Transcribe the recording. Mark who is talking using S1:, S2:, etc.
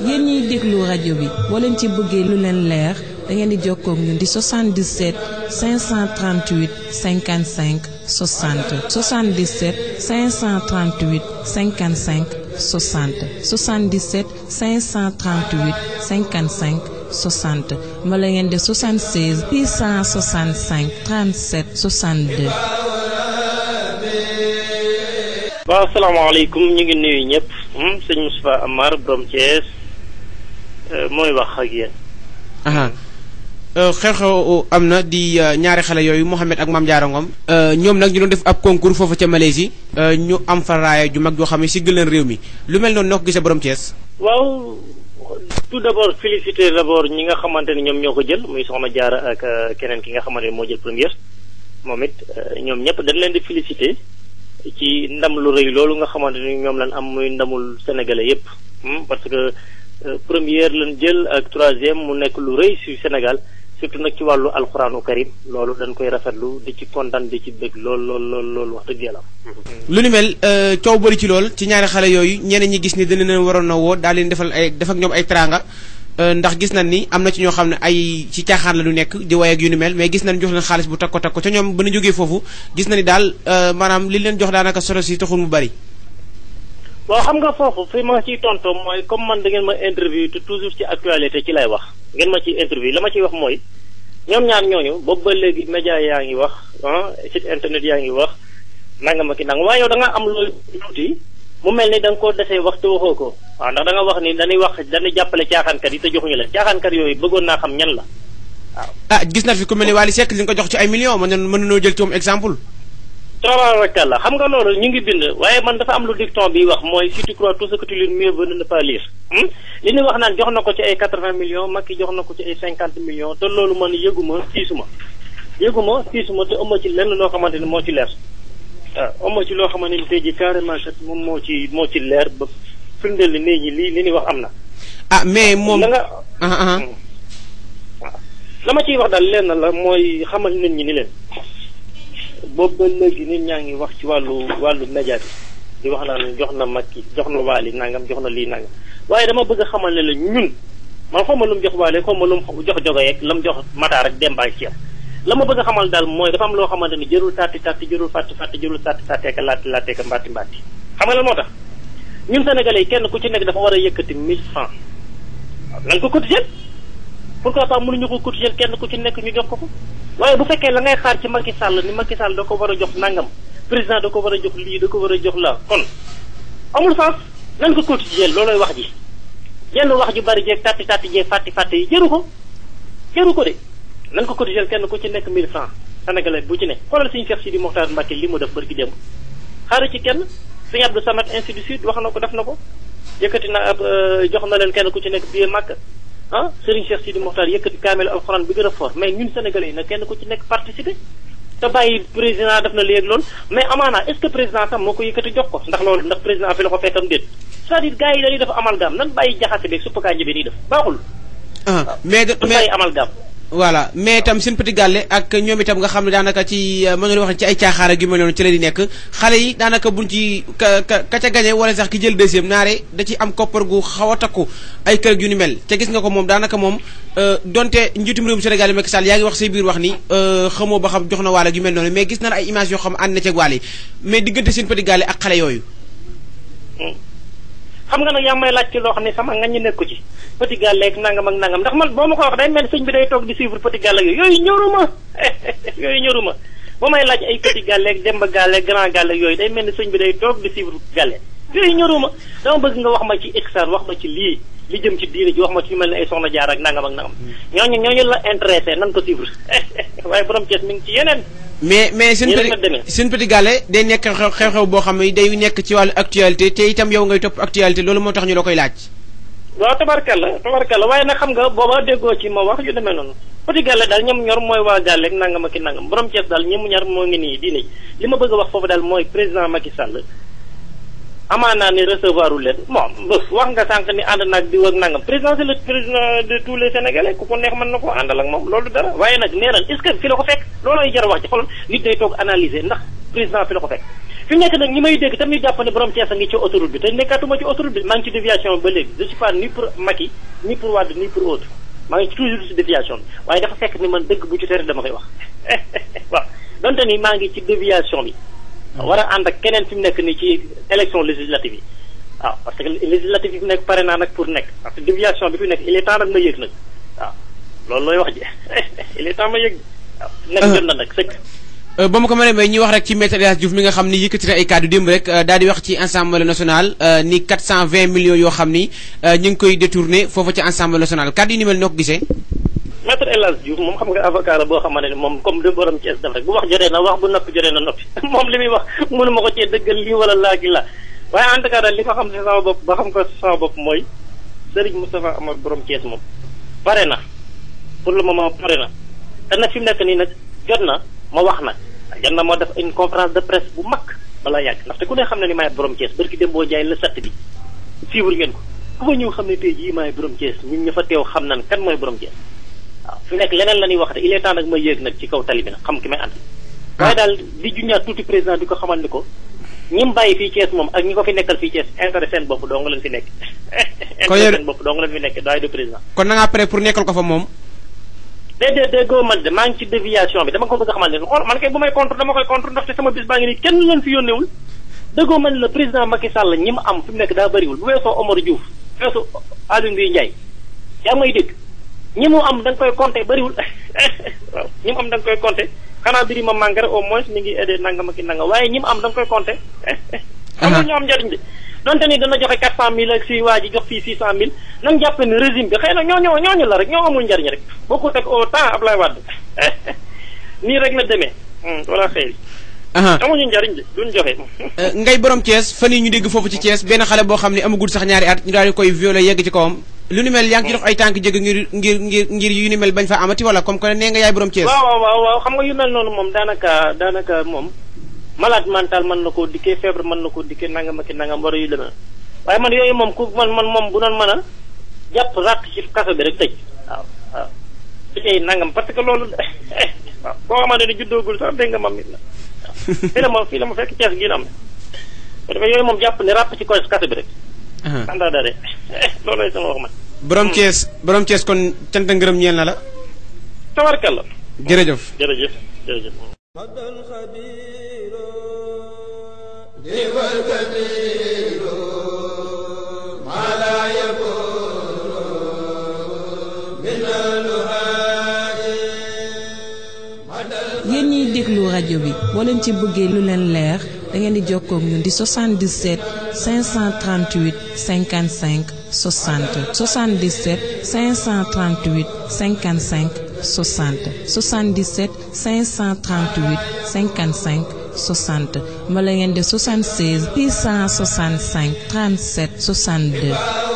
S1: yéen ñiy déglu rajo bi boo leen ci bëggee lu leen leer da ngeen di jokkoo ak ñun di 77 538 55 60 77 538 55 60 77 538 55 60 wala ngeen def 76 665 37 62.
S2: waaw asalaamaaleykum ñu ngi nuyu ñëpp sëñ Moustapha Amar borom Thiès mooy wax ak yéen.
S3: xew-xew am na di ñaari xale yooyu Mouhamed ak Mame Diarra Ngom ñoom nag ñu doon def ab concours foofu ca Malaisie ñu am fa raaya ju mag joo xam ne si gëleen réew mi lu mel noonu noo ko gisee borom Thiès.
S2: waaw tout d'abord féliciter d'abord ñi nga xamante ni ñoom ñoo ko jël muy soxna Diarra ak keneen ki nga xamante ni moo jël première moom it ñoom ñëpp dañ leen di féliciter ci ndam lu rëy loolu nga xamante ni ñoom lañ am muy ndamul sénégalais yépp parce que première lañ jël ak troisième mu nekk lu rëy ci Sénégal surtout nag ci wàllu alxuraanu karim loolu dañ koy rafetlu di ci kontaan di ci bëgg lool wax dëgg yàlla.
S3: lu ni mel coow bëri ci lool ci ñaari xale yooyu ñeneen ñi gis ni dana leen waroon na woo daal leen defal ay def ak ñoom ay teraanga ndax gis nañ ni am na ci ñoo xam ne ay ci caaxaan la du nekk di way ak yu ni mel mais gis nañ jox leen xaalis bu takko ca ñoom ba ñu jógee foofu gis na ni daal maanaam li leen jox daanaka solo si taxul mu bari.
S2: waaw xam nga foofu fi ma ciy tontoo mooy comme man da ngeen ma interview te toujours ci actualité ci lay wax ngeen ma ciy interview la ma ciy wax mooy ñoom ñaar ñooñu boobu ba léegi média yaa ngi wax site internet yaa ngi wax nangam ak nangam waaye yow da nga am loolu tuuti mu mel ni da nga ko desee wax te waxoo ko waaw ndax da nga wax ni dañuy jàppale caaxaankat yi te joxuñu la caaxaankat yooyu bëggoon naa xam ñan la waaw.
S3: gis na fi ku mel ni Wally Seck li nga ko jox ci ay millions mën nañoo jël ci moom exemple.
S2: tabaarkalla xam nga loolu ñu ngi bind waaye man dafa am lu dicton bi wax mooy si tu crois tout ce que tu lis mieux vaut ne pas lire li ñu wax naan jox na ko ci ay 80 millions Macky jox na ko ci ay 50 millions te loolu man yëguma tiisuma te ëmma ci lenn loo xamante ni moo ci leer waaw ëmma ci loo xamante ni tey ji carrément kat moom moo ci leer ba firndeel li nii ñi li ñuy wax am na
S3: mais moom
S2: la nga waaw la ma ciy wax daal lenn la mooy xamal nit ñi ni leen boobu ba léegi nit ñaa ngi wax ci wàllu média bi di wax naan jox na Macky jox na Wally nangam jox na lii nangam waaye dama bëgg a xamal ne la ñun man xaw ma lu mu jox Wally xaw ma lu mu jox Jogo yeeg la mu jox Matar ak Demba ak Cheikh la ma bëgg a xamal daal mooy dafa am loo xamante ni jërul tàtti jërul fàtti jërul tàtti ka laati ka mbaati xam nga lan moo tax ñun sénégalais yi kenn ku ci nekk dafa war a yëkkati 1000 francs waaw nañ ko cotiser pourquoi pas mënuñu ko cotiser kenn ku ci nekk ñu jox ko waaye bu fekkee la ngay xaar ci Macky Sall ni Macky Sall da ko war a jox nangam président da ko war a jox lii da ko war a jox la kon amul sens nan ko cotiser loolooy wax ji jenn wax ju bari jeeg tàtti jeeg fàtti yi jëru ko de nan ko cotiser kenn ku ci nekk 1000 francs sénégalais bu ci ne xoolal suñu Cheikh Sidi Mokhtar Mbacké li mu def bari ki démb xaaru ci kenn Sëñ Abdou Samad ainsi de suite wax na ko def na ko yëkkati na ab jox na leen kenn ku ci nekk biir Makka Serigne Cheikh Sidi Mokhtar yëkkati kaamel alxuraan bi gën a fort mais ñun sénégalais yi nag kenn ku ci nekk participer te bàyyi président def na léegi loolu mais amaana est-ce que président tam moo ko yëkkati jox ko ndax président fi la ko fekkam déet c'est-à-dire gars yi dañuy def amalgame nan bàyyi jaxase beeg suppa kànja bi nii def baaxul.
S3: mais
S2: bàyyi amalgame.
S3: voilà mais itam seen petit gàlle ak ñoom itam nga xam ne daanaka ci mën nga wax ci ay caaxaar ak yu mel noonu ci la di nekk xale yi daanaka buñ ci ka ca gagné wala sax ki jël deuxième naare da ci am koppar gu xaw a takku ay kër yu ni mel te gis nga ko moom daanaka moom donte njiitum réewum Sénégal yi Macky Sall yaa ngi wax say biir wax ni xamoo ba xam jox na waale yu mel noonu mais gis na ay images yoo xam ànd na ci ak waale mais diggante seen petit gàlle ak xale yooyu.
S2: xam nga nag yaa may laaj ci loo xam ne sama nga ñu nekku ci petit gàlle ak nangam ndax man boo ma ko wax day mel sëñ bi day toog di suivre petit gàlle yooyu ñoruma boo may laaj ay petit gàlle ak demba gàlle ak grand gàlle yooyu day mel ni sëñ bi day toog di suivre gàlle yooyu ñoruma dama bëgg nga wax ma ci exar wax ma ci lii li jëm ci diine ji wax ma ci mel ni ay soxna jaar ak nangam ñooñu la intéressé nan ko suivre waaye borom Thiès mi ngi ci yeneen
S3: mais seen petit gàlle day nekk xew-xew boo xam ne day nekk ci wàllu actualité te itam yow ngay topp actualité loolu moo tax ñu la koy laaj.
S2: waaw tabarkalla waaye nag xam nga booba déggoo ci ma wax yu demee noonu petit gàlle daal ñoom ñor mooy waa gàlle ak nangam ak nangam borom Thiès daal ñi mu ñor moo ngi nii diine ji li ma bëgg a wax foofu daal mooy président Macky Sall amaanaa ne recevoir wu leen bon wax nga sànq ni ànd naag di wëg nangam président c'est le président de tous les sénégalais ku ko neex mën na ko àndal ak moom loolu dara waaye nag nee na est-ce que fi la ko fekk loolooy jar wax ci xool nit day toog analyser ndax président fi la ko fekk fi mu nekk nag ñi may dégg tam ñu jàpp ne borom Thiès a ngi ci autoroute bi te nekkatuma ci autoroute bi maa ngi ci déviation ba léegi je suis pas ni pour Macky ni pour Wade ni pour autre maa ngi toujours ci déviation bi waaye dafa fekk ni man dëgg bu ci tere dama koy wax waaw donte ni maa ngi ci déviation bi war a ànd ak keneen fi mu nekk nii ci élection législative yi waaw parce que législative yi fi nekk pare naa nag pour nekk parce que déviation bi fi nekk il est temps nag ma yëg nag waaw loolu looy wax ji il est temps ma yëg waaw nekk jot na nag sëkk
S3: ba ma ko mënee may ñuy wax rek ci Maître El Hadji Diouf mi nga xam ni yëkkati na ay kàddu démb rek daal di wax ci Assemblée nationale ni 420 millions yoo xam ni ñu ngi koy détourné foofu ci Assemblée nationale kàddu yi ni mel noo ko gisee.
S2: Maître El Hadji Diouf moom xam nga avocat la boo xamante ne moom comme de borom Thiès def rek bu wax jotee na wax bu noppi jotee na noppi moom li muy wax mënu ma ko cee dëggal lii wala laa gi la waaye en tout cas daal li ma xam si sama bopp ba xam ko sama bopp mooy Serigne Moustapha Amar borom Thiès moom pare na pour le moment pare na te nag fi mu nekk nii nag jot na ma wax nag jot na moo def une conférence de presse bu mag balaa yàgg ndaxte ku ne xam ne ni maay borom Thiès barki dem boo jaay la satt bi suivre ngeen ko ku fa ñëw xam ne tey jii maay borom Thiès ñun ña fa teew xam nan kan mooy borom Thiès waaw fi nekk leneen la ñuy wax te il est temps nag ma yéeg nag ci kaw tali bi nag xam ki may ànd waaye daal di junñaat tuuti président di ko xamal ni ko ñi mu bàyyi fii Thiès moom ak ñi ko fi nekkal fii Thiès intérêt seen bopp doo nga leen fi nekk intérêt seen bopp doo nga leen fi nekk daay de président
S3: kon na ngaa pare pour nekkal ko fa moom
S2: déedéet man de maa ngi ci déviation bi dama ko bëgg a xamal ne xool man kay bu may contre dama koy contre ndaxte sama bis baa ngi nii kenn leen fi yónneewul déggoo man le président Macky Sall ñi mu am fi mu nekk daa bëriwul bu weesoo Omar Diouf weesoo Aly Ngouille Ndiaye yaa may dégg ñi mu am da nga koy compter bëriwul waaw ñi mu am da nga koy compter xanaa biri ma màngare au moins mi ngi aidé nangam ak nangam waaye ñi mu am da nga koy compter xam nga ñoo am njariñ de donte ni dana joxe 400000 ak si waa ji jox fii 600000 nan jàpp ne régime bi xëy na ñooñu la rek ñoo amul njariñ rek bokkut ak au temps Ablaye Wade nii rek la demee wala xëy amuñu njariñ de duñ joxe
S3: ngay borom Thiès fan yi ñu dégg foofu ci Thiès benn xale boo xam ne amagul sax ñaari at ñu daal di koy violé yegg ci kawam lu ni mel yaa ngi ci dox ay tànk jégg ngir yu ni mel bañ fa amati wala comme que nee nga yaay borom Thiès
S2: waaw xam nga yu mel noonu moom daanaka moom malade mental mën na koo dikkee feebar mën na koo dikkee nangam ak nangam war a yu demee waaye man yooyu moom ku man moom bu doon mën a jàpp ràtt ci kaso bi rek tëj waaw su tey nangam parce que loolu waaw koo xamante ne juddoogul sax dégg nga mam nit la waaw fii la ma fekk Thiès gii na am parce que yooyu moom jàpp ne ràpp ci kaso bi rek anda dare loolu lay sama wax man
S3: borom Thiès kon cant ngërëm ñeel na la
S2: tabarkalla
S3: jërëjëf
S1: yéen ñiy déglu rajo bi boo leen ci bëggee lu leen leer da ngeen di jokkoo ak ñun di 77 538 55 60 77 538 55 60 77 538 55 60 mbala ngeen de 76 665 37 62